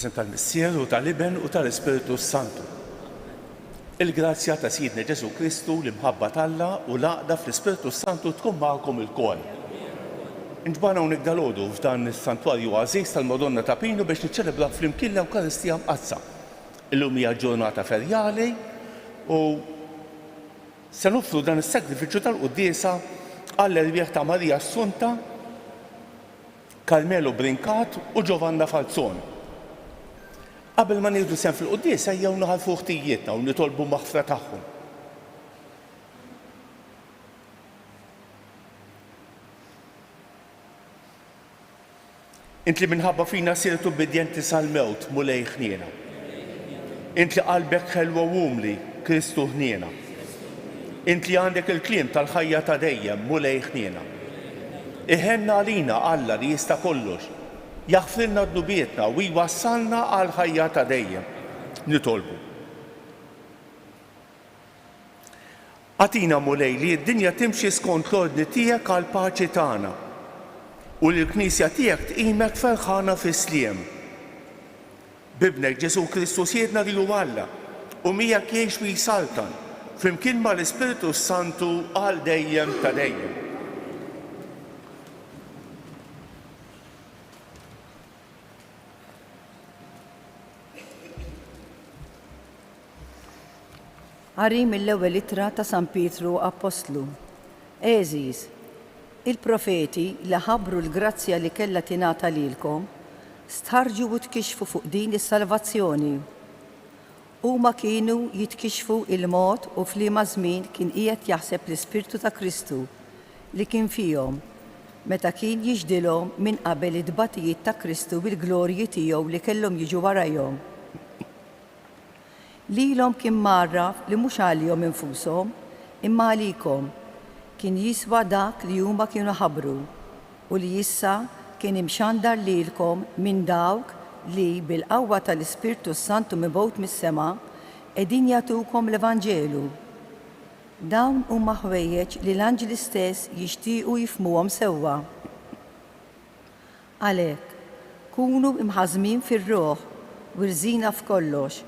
Fl-isem tal-Missier u tal-Iben u tal-Ispiritu Santu. Il-grazzja ta' Sidna Ġesu Kristu l-imħabba tal-Alla u l-għaqda fl-Ispiritu Santu tkun magħkom il-kol. Intbana hawnhekk dalodu f'dan is-santwarju għażiż tal-Madonna ta' Pino biex niċċelebra flimkien l-Ewkaristija mqazza. Illum hija ġurnata ferjali u se nofru dan is-sagrifiċċju tal-Quddiesa għall-erbieħ ta' Marija Assunta, Carmelo Brincat u Giovanna Falzon. Qabel ma nieħdu sehem fil-Quddiesa jew naħarfu ħtijietna u nitolbu maħfra tagħhom. Int li minħabba fina sirtu bidjenti sal-mewt mulej ħniena. Int li qalbek ħelwa wumli Kristu ħniena. Int li għandek il-kliem tal-ħajja ta' dejjem mulej ħniena. Iħenna għalina Alla li jista' kollox, jaħfrilna d-nubietna u jwassalna għal ħajja ta' dejjem. Nitolbu. Għatina mulej li d-dinja timxi skont l-ordni tiegħek għal paċi tagħna u l-Knisja tiegħek tqimek ferħana fis-sliem. Bibnek Ġesu Kristu siedna li hu Alla u miegħek jgħix fi saltan flimkien mal-Ispiritu Santu għal dejjem ta' dejjem. Qari mill-ewwel ittra ta' San Pietru Apostlu. Eżiż, il-profeti li ħabbru l-grazzja li kellha tingħata lilkom stħarġu u tkixfu fuq din is-salvazzjoni. Huma kienu jitkixfu il-mod u f'liema żmien kien qiegħed jaħseb l-Ispirtu ta' Kristu li kien fihom meta kien jiġdilhom minn qabel id-dbatijiet ta' Kristu bil-glorji tiegħu li kellhom jiġu warajhom. Lilhom kien marraf li mhux għalihom infushom imma għalikom kien jiswa dak li huma kienu ħabbru u li issa kien imxandar lilkom minn dawk li bil-qawwa tal-Ispirtu Santu mibgħut mis-sema qegħdin jagħtukom l-Evanġelu. Dawn huma ħwejjeġ li l-anġli stess jixtiequ jifhmuhom sewwa. Għalhekk, kunu imħażmin fir-ruħ u rżina f'kollox.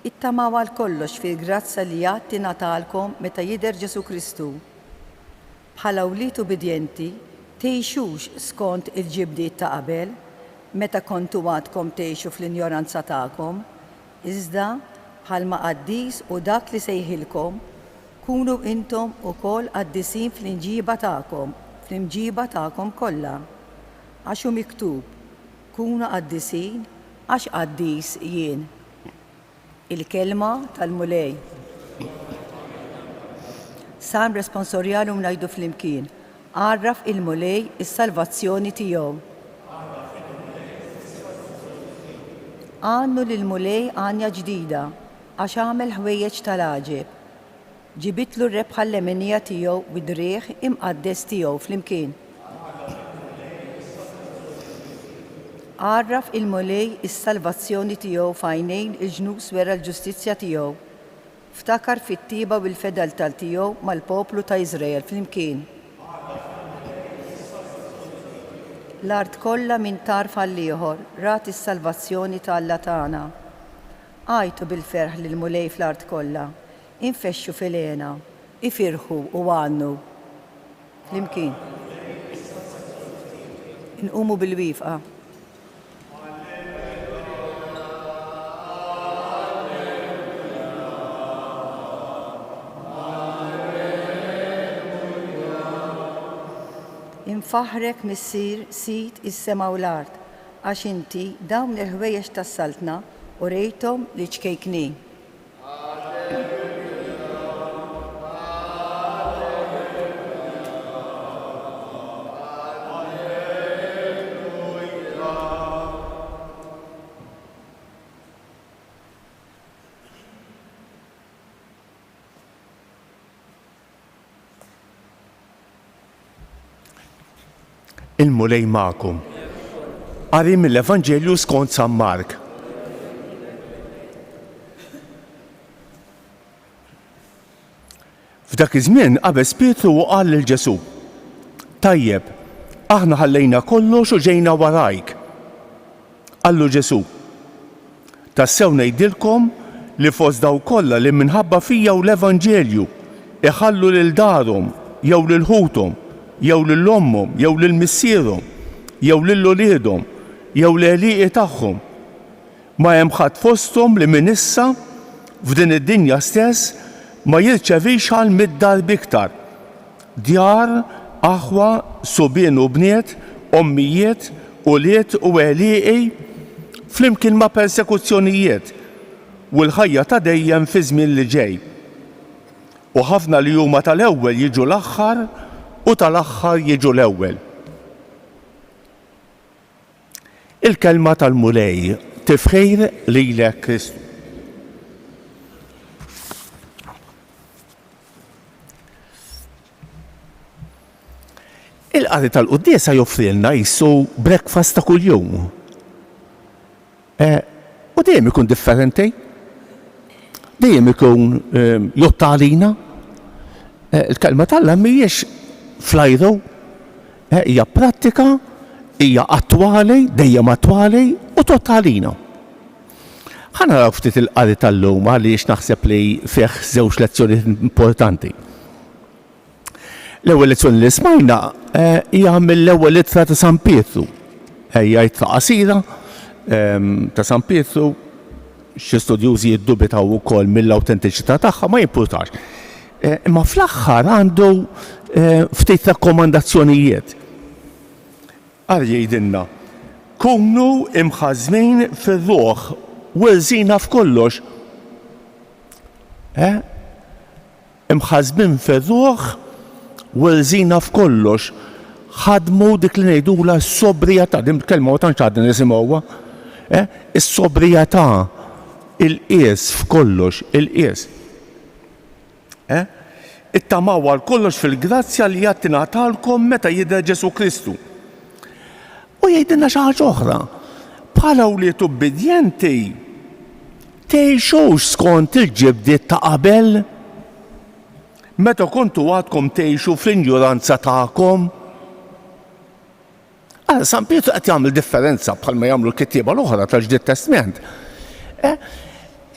Ittamaw għal kollox fil-grazza li għad tingħatalkom meta jidher Ġesu Kristu. Bħala wlied ubidjenti, tgħixux skont il-ġibdiet ta' qabel, meta kontu għadkom tgħixu fl-injoranza tagħkom, iżda bħalma qaddis u dak li sejħilkom, kunu intom ukoll qaddisin fl-imġiba tagħkom kollha. Għax hu miktub, kunu qaddisin għax qaddis jien. Il-kelma tal-mulej. Sam responsorjalu ngħidu flimkien. Għarraf il-mulej is-salvazzjoni tiegħu. Għannu lil-mulej għanja ġdida għax għamel ħwejjeġ tal-għaġeb. Ġibitlu r-rebħa l-lemenija tiegħu bid-rieħ imqaddes tiegħu flimkien. Għarraf il-mulej is-salvazzjoni tiegħu f'għajnejn il-ġnus wera l-ġustizzja tiegħu. Ftakar fit-tieba u l-fedeltà tiegħu mal-poplu ta' Iżrael flimkien. L-art kollha minn tarf għal ieħor rat is-salvazzjoni ta' Alla tagħna. Għajtu bil-ferħ lill-mulej fl-art kollha, infexxu fil-għena, ifirħu u għannu. Flimkien. Inqumu bil-wifqa. Infaħrek missir sit is-sema u l-art, għax inti dawn il-ħwejjeġ tas-saltna u rejthom li ċkejkni. Il-mulej magħkom. Qari mill-Evanġelju skont San Mark. F'dak iż-żmien qabeż Pietru u qal lil Ġesu: Tajjeb, aħna ħallejna kollox u ġejna warajk. Qallu Ġesu: Tassew ngħidilkom li fost daw kollha li minħabba fija u l-Evanġelju iħallu lil darhom jew lil ħuthom jew lil ommhom jew lil missierhom jew lil uliedhom jew l-għelieqi tagħhom ma hemm ħadd fosthom li minn issa f'din id-dinja stess ma jirċevix għal mid-darb iktar. Djar, aħwa, subien u bniet, ommijiet, ulied u għelieqi flimkien ma' persekuzzjonijiet u l-ħajja ta' dejjem fi żmien li ġej. U ħafna li huma tal-ewwel jiġu l-aħħar u tal-aħħar jiġu l-ewwel. Il-kelma tal-mulej tifħir lilek Kristu. Il-qari tal-quddiesa joffrilna jissu breakfast ta' kuljum. U dejjem ikun differenti, dejjem ikun jottalina. Il-kelma tal-Alla mhijiex flajru, hija prattika, hija attwali, dejjem attwali u tottalina. Ħa naraw ftit il-qari tal-lum għaliex naħseb li fih żewġ lezzjoni importanti. L-ewwel lezzjoni li smajna hija mill-ewwel ittra ta' San Pietru. Hija ittra qasira ta' San Pietru, xi studjużi jiddubitaw ukoll mill-awtentiċità tagħha ma jimpurtax. Imma fl-aħħar għandu ftit rakkomandazzjonijiet. Għal jgħidilna, kunu imħażmin fir-ruħ u rżina f'kollox. Imħażmin fir-ruħ u rżina f'kollox. ħadmu dik li ngħidula s-sobrjetà, din kelma u tantx għadna nisimgħuha. Is-sobrjetà, il-qies f'kollox, il-qies. Ittamaw għal kollox fil-grazzja li qed tingħatalkom meta jidher Ġesu Kristu. U jgħidilna xi ħaġa oħra. Bħala wlied ubbidjenti tgħixux skont il-ġibdiet ta' qabel meta kontu għadkom tgħixu fl-injuranza tagħkom. San Pietru qed jagħmel differenza bħalma jagħmlu l-kittieba l-oħra tal-Ġdid Testament.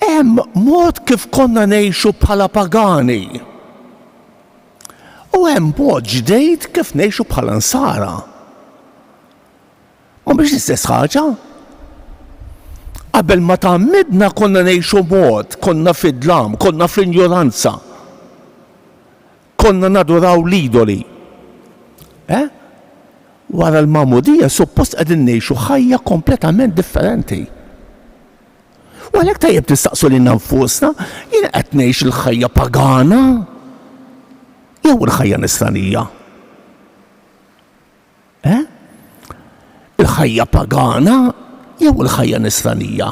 Hemm mod kif konna ngħixu bħala pagani. U hemm mod ġdejd kif ngħixu bħala nsara. U biex l-istess ħaġa. Qabel ma tgħammidna konna ngħixu mod, konna fid-dlam, konna fl-injoranza. Konna naduraw l-idoli. Wara l-mamudija suppost qegħdin ngħixu ħajja kompletament differenti. U għalhekk tajjeb tistaqsu lilna nfusna, jien qed ngħix il-ħajja pagana jew il-ħajja nisranija. Il-ħajja pagana jew il-ħajja nisranija.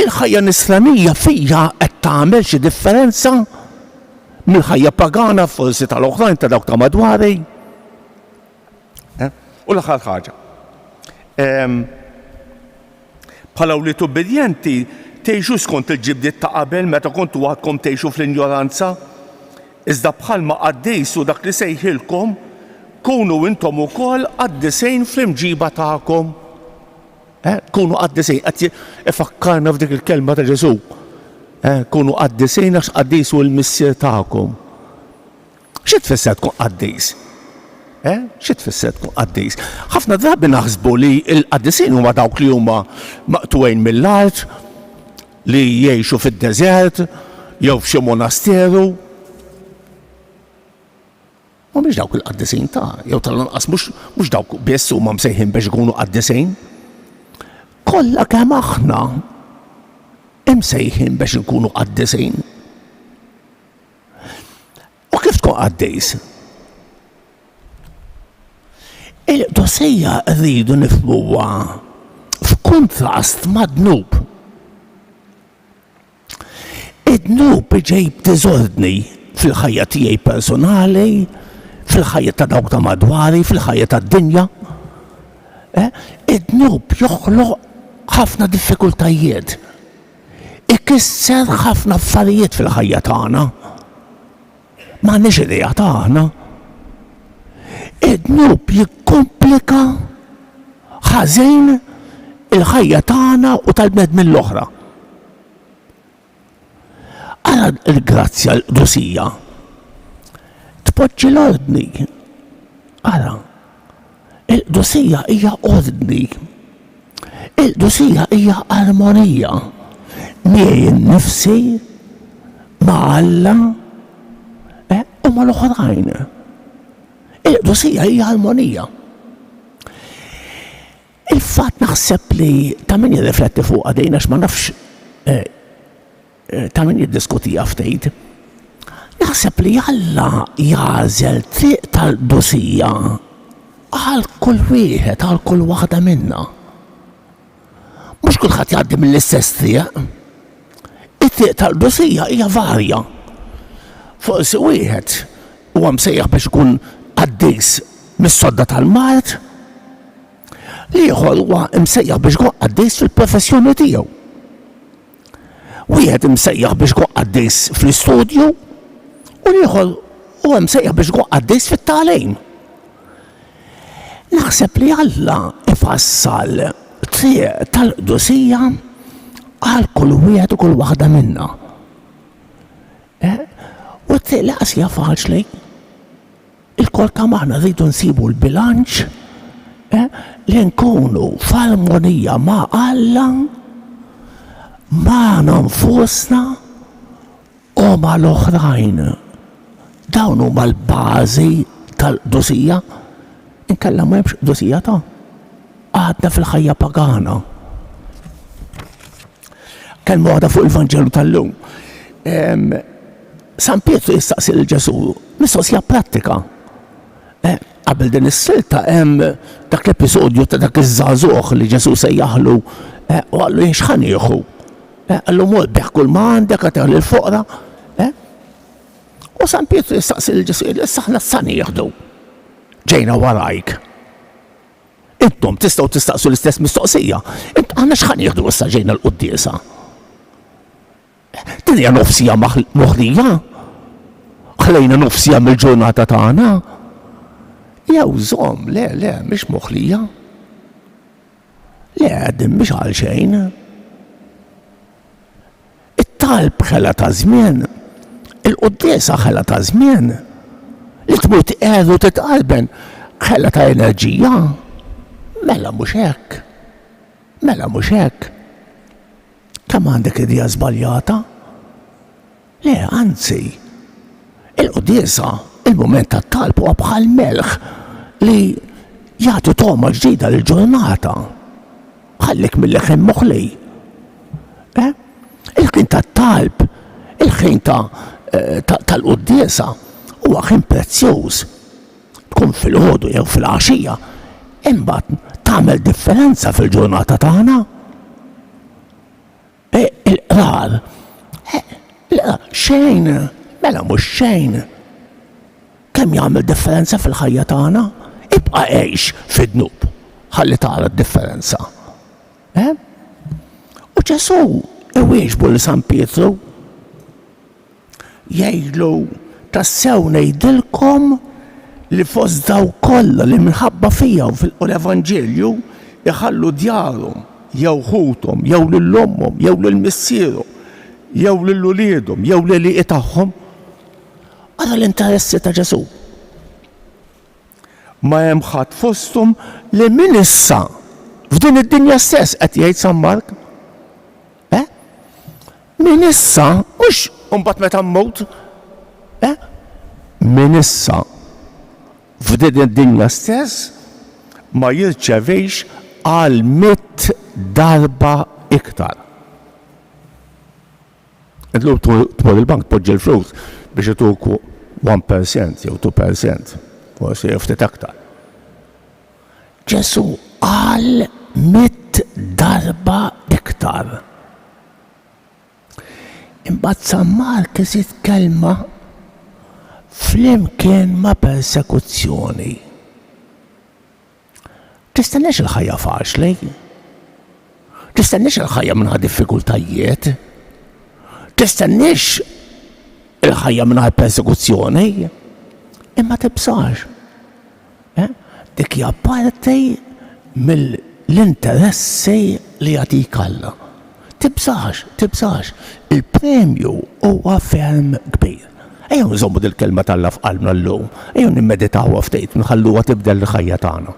Il-ħajja nisranija fija qed tagħmel xi differenza mill-ħajja pagana forsi tal-oħrajn ta' dawk ta' madwari. U l-aħħar ħaġa. Bħala wlied ubbidjenti tgħixu skont il-ġibdiet ta' qabel meta kontu għadkom tgħixu fl-injoranza, iżda bħalma qaddejsu dak li sejħilkom kunu intom ukoll qaddisejn fl-imġiba tagħkom. Kunu qaddisejn, qed ifakkarna f'dik il-kelma ta' Ġesu. Kunu qaddisejn għax qaddejsu l-missier tagħkom. Xi tfisser tkun qaddejs? Xi tfisser tkun qaddejs? Ħafna drabi naħsbu li l-qaddisin huma dawk li huma maqtujn mill-art, li jgħixu fid-deżert, jew f'xi monasteru. U mhux dawk il-qaddisin jew tal-inqas mhux dawk biss huma msejħin biex ikunu qaddisejn. Kollha kemm aħna imsejħin biex inkunu qaddisejn. U kif tkun qaddejs? Il-dosejja rridu nifhmuha f'kuntrast ma' dnub. Id-dnub iġejb diżordni fil-ħajja tiegħi personali, fil-ħajja ta' dawk ta' madwari, fil-ħajja tad-dinja. Id-dnub joħloq ħafna diffikultajiet. Ikisser ħafna affarijiet fil-ħajja tagħna. M'għandniex idea tagħna. Id-dnub jikkomplika ħażin il-ħajja tagħna u tal-bnedmin l-oħra. Ara l-grazzja l-qdusija tpoġġi l-ordni. Ara, il-qdusija hija ordni. Il-qdusija hija armonija. Miej innifsi ma' Alla u ma' l-oħrajn. Il-qdusija hija armonija. Il-fatt naħseb li ta' min jirrifletti fuq għadejna x'ma nafx ta' min jiddiskutija ftit. Naħseb li Alla jażel triq tal-qdusija għal kull wieħed, għal kull waħda minna. Mhux kulħadd jgħaddi mill-istess triq. It-triq tal-qdusija hija varja. Forsi wieħed huwa msejjaħ biex ikun għaddiż mis-sodda tal-mart, l-ieħor huwa msejjaħ biex ikun għaddiż fil-professjoni tiegħu. Wieħed msejjaħ biex ikun għaddiż fl-istudju u l-ieħor huwa msejjaħ biex ikun għaddiż fit-tagħlim. Naħseb li Alla ifassal triq tal-qdusija għal kull wieħed u kull waħda minna. U t-triq laqas hija faċli. Il-kol kemm aħna rridu nsibu l-bilanċ li nkunu f'armonija ma' Alla, ma' nfusna u ma' l-oħrajn. Dawn huma l-bażi tal-qdusija. Inkella ma jibx qdusija ta' għadna fil-ħajja pagana. Kelma waħda fuq il-Vanġelu tal-lum. San Pietru jistaqsi l-Ġesu mistoqsija prattika. Qabel din is-silta hemm dak l-episodju ta' dak iż-żagħżugħ li Ġesu sejjaħlu u qallu x'ħan jieħu. Qallu mur beħ kull ma għandek għatih lill-foqra. U San Pietru jistaqsi l-Ġesu issa aħna s-san jieħdu. Ġejna warajk. Intom tistgħu tistaqsu l-istess mistoqsija. Aħna x'ħan jieħdu issa ġejna l-quddiesa. Din hija nofsija moħħlija. Ħlejna nofsija mill-ġurnata tagħna. Jew żomm, le, mhix moħħlija. Le, din mhix għal xejn. It-talb ħela ta' żmien, il-quddiesa ħela ta' żmien, li tmur tiqgħed u titqalben ħela ta' enerġija. Mela mhux hekk. Mela mhux hekk. Kemm għandek idea żbaljata? Le, anzi, il-quddiesa, il-mument tat-talb huwa bħal melħ li jagħtu toma ġdida lill-ġurnata. Ħallik mill-leħen moħħli. Il-ħin tat-talb, il-ħin tal-quddiesa huwa ħin prezzjuż. Tkun fil-ħodu jew fil-għaxija, imbagħad tagħmel differenza fil-ġurnata tagħna. Il-qrar, xejn, mela mhux xejn. Kemm jagħmel differenza fil-ħajja tagħna? Ibqa' għejx fid-dnub ħalli tara d-differenza. U Ġesu iwieġbu li San Pietru jgħidlu tassew ngħidilkom li fost daw kollha li minħabba fija u l-Evanġelju iħallu djarhom jew ħuthom, jew lil ommhom, jew lil missierhom, jew lil uliedhom, jew lil liqi tagħhom. Ara l-interessi ta' Ġesu. Ma hemm ħadd fosthom li min issa f'din id-dinja stess qed jgħid San Mark. Min issa mhux imbagħad meta mmut. Min issa f'din id-dinja stess ma jirċevejx għal 100 darba iktar. Idlub tmur il-bank tpoġġi l-flus biex ituku 1% jew 2%, forsi ftit aktar. Ġesu għal 100 darba iktar. Imbagħad San Mark iżid kelma flimkien ma' persekuzzjoni. Tistennex il-ħajja faċli. Tistennex il-ħajja minħa diffikultajiet. Tistennex il-ħajja minħa persekuzzjoni. Imma tibżax. Dik hija parti mill-interessi li jagħtik Alla. Tibżax. Il-premju huwa ferm kbir. Ejjew nżommu dil-kelma tal-Alla f'qalbna llum, ejjew nimmeditawha ftit nħalluha tibdel il-ħajja tagħna.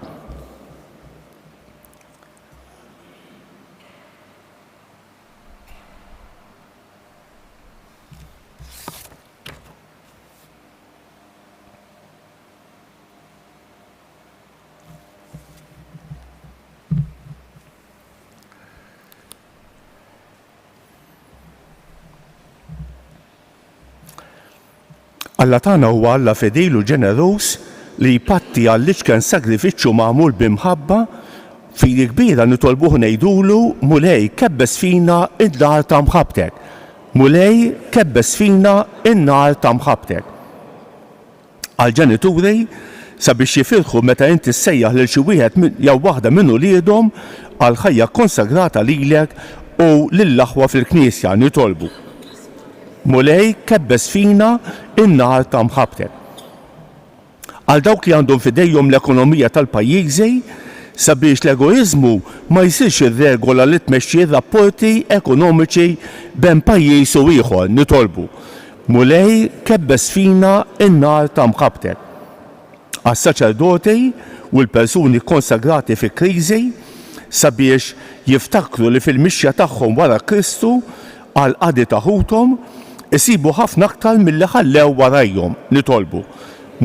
Alla tagħna huwa Alla fedelu ġenerus li jpatti għall kien sagrifiċċju magħmul b'imħabba fili kbira nitolbuh ngħidulu mulej kebbes fina id-dar ta' mħabbtek. Mulej kebbes fina in-nar ta' mħabbtek. Għall-ġenituri sabiex jifirħu meta inti ssejjaħ lil xi wieħed jew waħda minn uliedhom għal ħajja konsagrata lilek u lill-aħwa fil-Knisja nitolbu. Mulej kebbes fina in-nar ta' mħabbtek. Għal dawk li għandhom fidejhom l-ekonomija tal-pajjiżi sabiex l-egoizmu ma jsirx ir-regola li tmexxi r-rapporti ekonomiċi bejn pajjiż u ieħor nitolbu. Mulej kebbes fina in-nar ta' mħabbtek. Għas-saċerdoti u l-persuni konsagrati fi kriżi sabiex jiftakru li fil-mixja tagħhom wara Kristu għal qadi taħuthom isibu ħafna aktar milli ħallew warajhom nitolbu.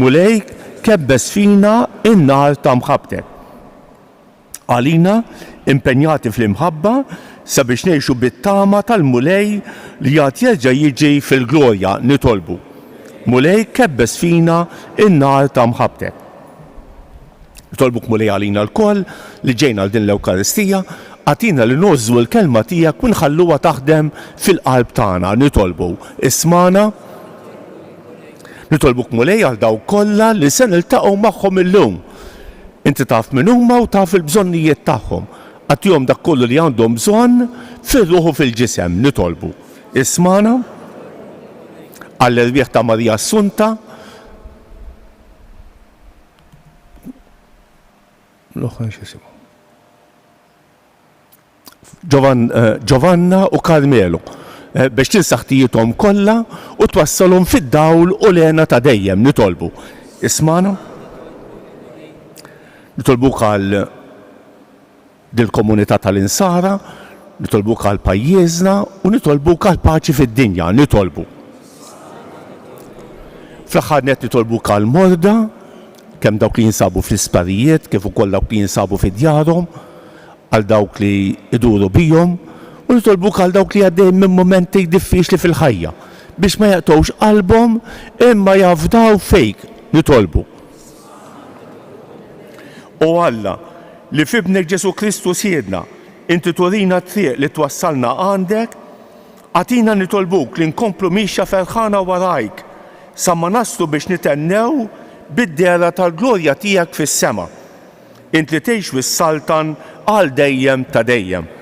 Mulej kebbes fina in-nar ta' mħabbtek. Għalina impenjati fl-imħabba sabiex ngħixu bit-tama tal-mulej li għad jerġa' jiġi fil-glorja nitolbu. Mulej kebbes fina in-nar ta' mħabbtek. Nitolbuk mulej għalina l-koll li ġejna għal din l-Ewkaristija għatina li nozzu l-kelma tiegħek u nħalluha taħdem fil-qalb tagħna nitolbu. Ismana, nitolbuk mulej għal daw kollha li se niltaqgħu magħhom illum. Inti taf min huma u taf il-bżonnijiet tagħhom. Għatihom dak kollu li għandhom bżonn fir-ruħ u fil-ġisem nitolbu. Ismana, għall-irwieħ ta' Marija Assunta, Giovanna u Carmelo biex tinsaħtijithom kollha u twassalhom fid-dawl u lena ta' dejjem nitolbu. Ismana, nitolbuk għal dil-komunità tal-insara, nitolbuk għal pajjiżna u nitolbuk għal paċi fid-dinja nitolbu. Fl-aħħar nett nitolbuk għal morda, kemm dawk li jinsabu fl-isparijiet kif ukoll dawk li jinsabu fid-djarhom, għal dawk li iduru bijom u nitolbuk għal dawk li għaddejn minn momenti diffiċli fil-ħajja biex ma jaqtgħux qalbhom imma jafdaw fejk nitolbu. U Alla li f'ibnek Ġesu Kristu siedna inti turina t-triq li twassalna għandek, għatina nitolbuk li nkomplu mixja ferħana warajk sa ma naslu biex nitennew bid-dera tal-glorja tiegħek fis-sema. Int li tgħix wis-saltan għal dejjem ta' dejjem.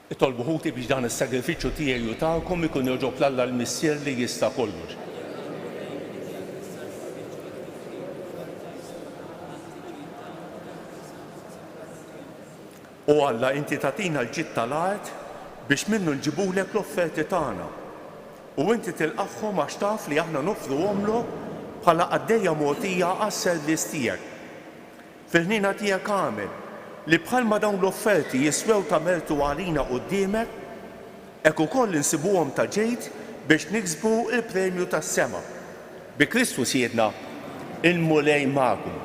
Itolbu ħuti biex dan is-sagrifiċċju tiegħi u tagħkom ikun joġob l-Alla l-Missier li jista' kollox. U Alla inti tagħtina l-ġid tal-art biex minnu nġibulek l-offerti tagħna. U inti tilqaħħom għax taf li aħna nofruhomlok bħala għaddejja mogħtija għas-servizz tiegħek. Fil-ħnina tiegħek għamel li bħalma dawn l-offerti jiswew ta' mertu għalina quddiemek, hekk ukoll insibuhom ta' ġejt biex niksbu il-premju tas-sema. Bi Kristu siedna il-mulej magħkom,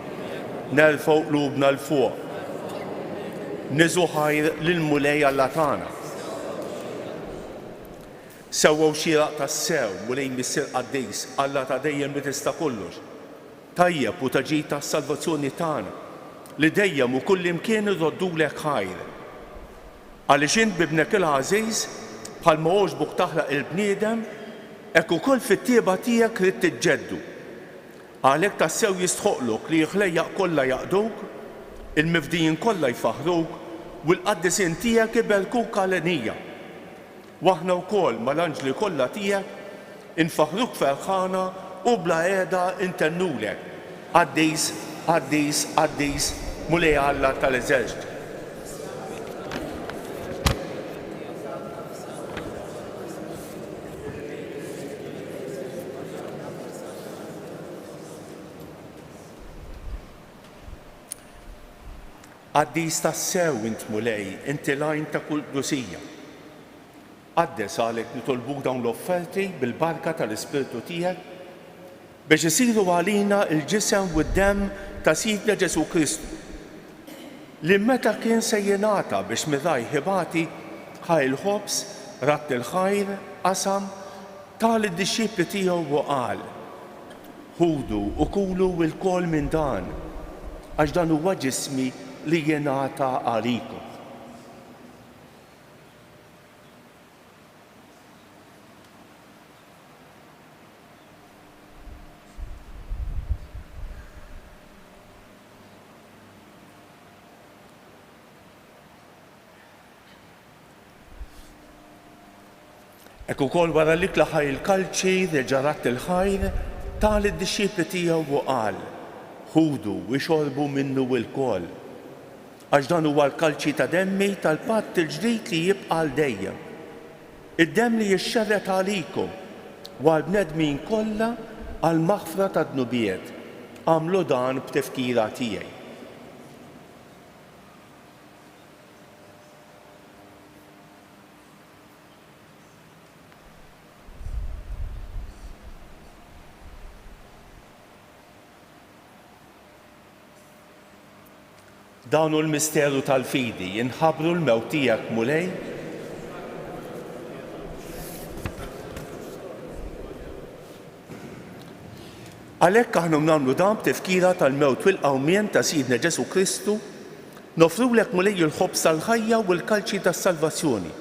nerfgħu qlubna l fuq, niżu ħajr lill-mulej Alla tagħna. Sewwew xieraq tas-sew mulej Missier Qaddejs Alla ta' dejjem li tista' kollox, tajjeb u ta' ġid tas-salvazzjoni tagħna li dejjem u kull imkien irroddulek ħajr. Għaliex int bibnek il-għażiż bħalma għoġbok taħlaq il-bniedem, hekk ukoll fit-tieba tiegħek rid tiġġeddu. Għalhekk tassew jistħoqlok li l-ħlejjaq kollha jaqduk, il-mifdijin kollha jfaħruk u l-qaddisin tiegħek iberkuk għalenija. Waħna wkoll mal-anġli kollha tiegħek infaħruk ferħana u bla qiegħda intennulek. Qaddejs, Qaddejs, Qaddejs, mulej Alla tal-Eżerċitu. Qaddejs tassew int mulej, inti lajn ta' kull dusija. Qaddes għalek nitolbuk dawn l-offerti bil-barka tal-Ispirtu tiegħek biex isiru għalina il-ġisem u d-demm ta' Sidna Ġesu Kristu li meta kien se jingħata biex miraj ħibati ħaj il-ħobs, ratt il-ħajr, qasam, tal id-dixxipli tiegħu u qal: ħudu u kulu l-kol minn dan, għax dan huwa ġismi li jingħata għalikom. Hekk ukoll wara li klaħaj il-kalċi reġa' il-ħajr tal id-dixxipli tiegħu u qal: ħudu u xorbu minnu l-kol, għax dan huwa l-kalċi ta' demmi tal-patt il-ġdid li jibqa' l dejjem. Id-demm li jixxerret għalikom u għall-bnedmin kollha għal maħfra ta' dnubiet. Għamlu dan b'tifkira tiegħi. Dawn hu l-misteru tal-fidi, jinħabbru l-mewt tiegħek mulej. Għalhekk aħna nagħmlu dan b'tifkira tal-mewt u l-qawmien ta' Sidna Ġesu Kristu, nofrulek mulej il-ħobs tal-ħajja u l-kalċi tas-salvazzjoni.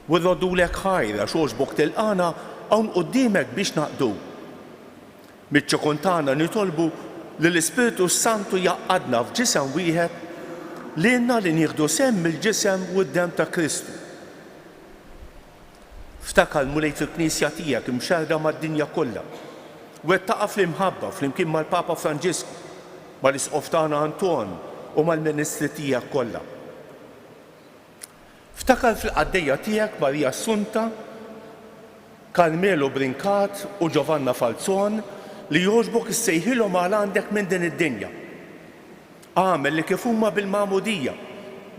U rroddulek ħajr għax għoġbok tilqana hawn quddiemek biex naqduk. Miċ-ċokun tagħna nitolbu li l-Ispiritu Santu jaqqadna f'ġisem wieħed lilna li nieħdu semm mill-ġisem u d-demm ta' Kristu. Ftakar mulej fil-Knisja tiegħek imxerra mad-dinja kollha u qed taqa' fl-imħabba flimkien mal-Papa Franġisku, mal-Isqof tagħna Anton u mal-Ministri tiegħek kollha. Ftakar fil-qaddejja tiegħek Marija Assunta, Carmelo Brincat u Giovanna Falzon li jogħġbok issejħilhom għal għandek minn din id-dinja. Għamel li kif huma bil-magħmudija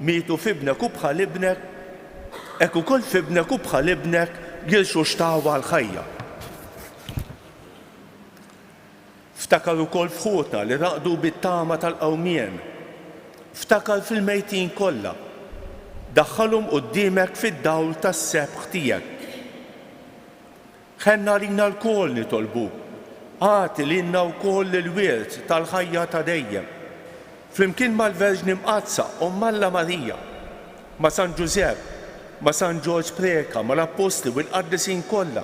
mietu f'ibnek u bħal ibnek, hekk ukoll f'ibnek u bħal ibnek jilxu xtawa l-ħajja. Ftakar ukoll f'ħutna li raqdu bit-tama tal-qawmien. Ftakar fil-mejtin kollha. Daħħalhom quddiemek fid-dawl tas-sebħ tiegħek. Ħenna lina l-kol nitolbuk. Għati lilna wkoll il-wirt tal-ħajja ta' dejjem. Flimkien mal-Verġni Mqazza Omm Alla Marija, ma' San Ġusepp, ma' San Ġorġ Preka, mal-Apostli u l-qaddisin kollha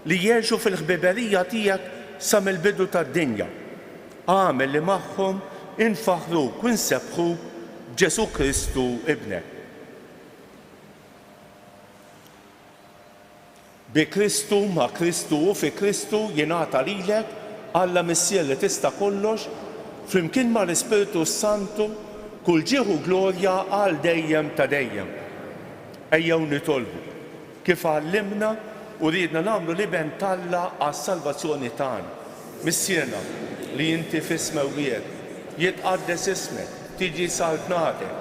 li jgħixu fil-ħbiberija tiegħek sa mill-bidu tad-dinja. Għamel li magħhom infaħruk u nsebħuk Ġesu Kristu ibnek. Bi Kristu, ma' Kristu u fi Kristu jingħata lilek Alla missier li tista' kollox flimkien ma' l-Ispiritu Santu kull ġieħu glorja għal dejjem ta' dejjem. Ejjew nitolbu kif għallimna u ridna nagħmlu liben Alla għas-salvazzjoni tagħna. Missierna li inti f'ismek wieħed, jitqaddes ismek, tiġi salvnatek,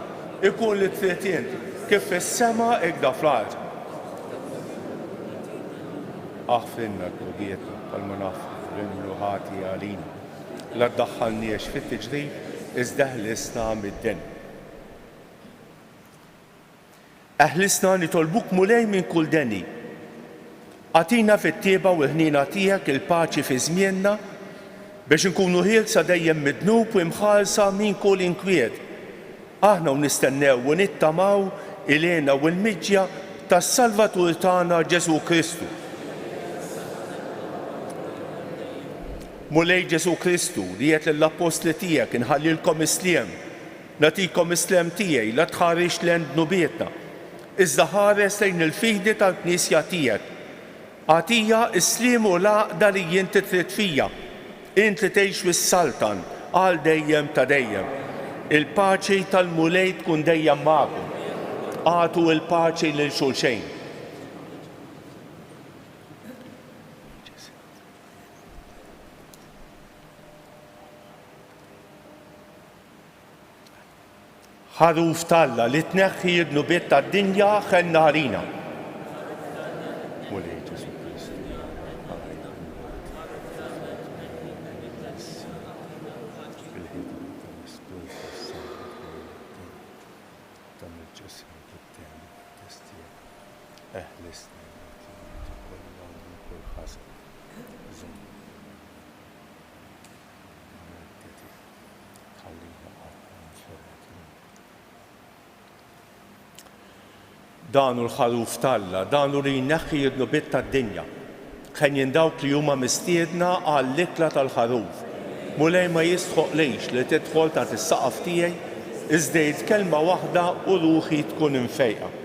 ikun li trid inti kif fis-sema hekk fl-ard. Aħfirna l-kogietna pal-munaf l-imluħati għalina. La ddaħħalniex fit-tiġrif iżda ħlisna mid-den. Eħlisna nitolbuk mulej minn kull deni. Għatina fit-tieba u ħnina tiegħek il-paċi fi żmienna biex nkunu ħielsa dejjem midnub u imħalsa minn kull inkwiet. Aħna u nistennew u nittamaw ilena u l-miġja tas-Salvatur tagħna Ġesu Kristu. Mulej Ġesu Kristu li jgħid lill-Apostli tiegħek inħallilkom isliem, nagħtikom isliem tiegħi la tħarrix lejn dnubietna, iżda ħares lejn il-fidi tal-Knisja tiegħek. Għatija isliem u l-għaqda li inti trid fija, int li tgħix fis-Saltan għal dejjem ta' dejjem. Il-paċi tal-mulej tkun dejjem magħkom. Għatu il-paċi lil xulxejn. Ħaruf talla li tneħħi d-nubiet tad-dinja ħenna ħalina. Danu l-ħaruf talla, danu li jneħħi d-nubiet tad-dinja. Ħen dawk li huma mistiedna għall-ikla tal-ħaruf. Mulej ma jistħoqlejx li tidħol ta' is-saqaf tiegħi iżda kelma waħda u ruħi tkun infejqa.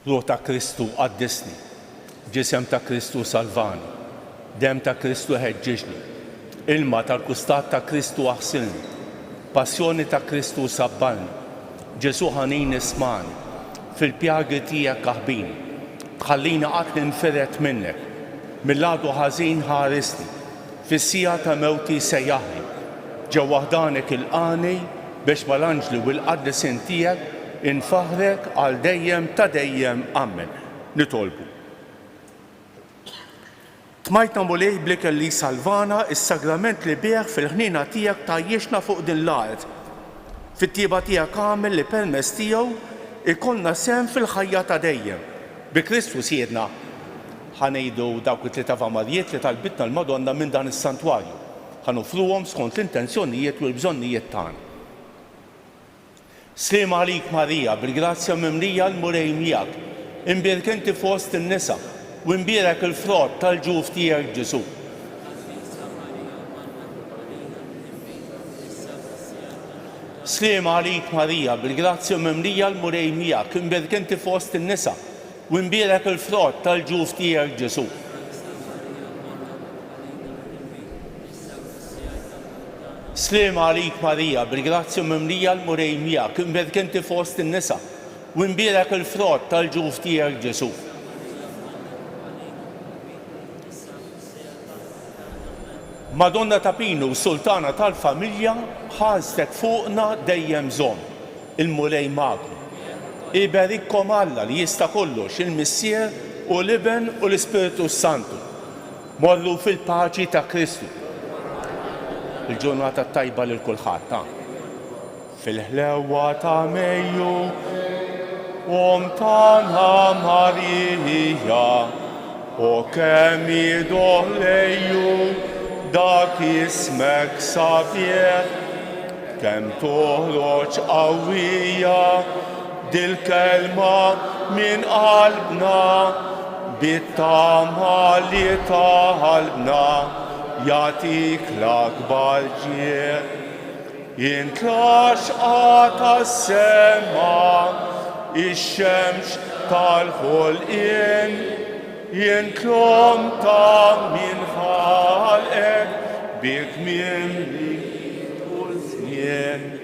Ruħ ta' Kristu qaddisni, ġisem ta' Kristu salvani, dem ta' Kristu ħeġġiġni, ilma tal-kustat ta' Kristu aħsilni, passjoni ta' Kristu sabbalni, Ġesu ħanin ismani, fil-pjagi tiegħek kaħbini, tħallina qatt ninferet minnek, mill-għadu ħażin ħarisni, fis-sija ta' mewti sejjaħni, ġew waħdanek il-qani biex mal-anġli u l-qaddisin tiegħek infaħrek għal dejjem ta' dejjem ammen. Nitolbu. Tmajtna mulej blikel li salvana is-sagrament li bieħ fil-ħnina tiegħek tajjexna fuq din l-art. Fit-tieba tiegħek għamel li permess tiegħu ikollna sem fil-ħajja ta' dejjem. Bi Kristu siedna ħanejdu dawk it-tlieta famarijiet li talbitna l-Madonna minn dan is-santwarju. Ħanufruhom skont l-intenzjonijiet u l-bżonnijiet tagħna. Slima għalik Marija, bil-grazzja mimlija l-murej miegħek, imbierek inti fost in-nisa u imbierek il-frott tal-ġuf tiegħek Ġesu. Slima għalik Marija, bil-grazzja mimlija l-murej miegħek, imbierek inti fost in-nisa u imbierek il-frott tal-ġuf tiegħek Ġesu. Slima għalik Marija, bil-grazzja mimlija l-murej miegħek, imbierek inti fost in-nisa u imbierek il-frott tal-ġuf tiegħek Ġesu. Madonna ta' Pinu, sultana tal-familja, ħażtek fuqna dejjem żomm, il-mulej magħkom. Iberikkom Alla li jista' kollox il-Missier u l-Iben u l-Ispiritu Santu. Morru fil-paċi ta' Kristu. Il-ġurnata tajba lil kulħadd. Fil-ħlewa ta' Mejju, tagħna Marija, u kemm jidħol lejju dak ismek sabiħ, kemm toħroġ qawwija dil-kelma minn qalbna, bit-tama li ta' qalbna. Jatik l-akbar ġieħ, jintlax għata s-sema, ix-xemx tal-ħolqien, jintlom ta' min ħalqek, bik minn li u żmien.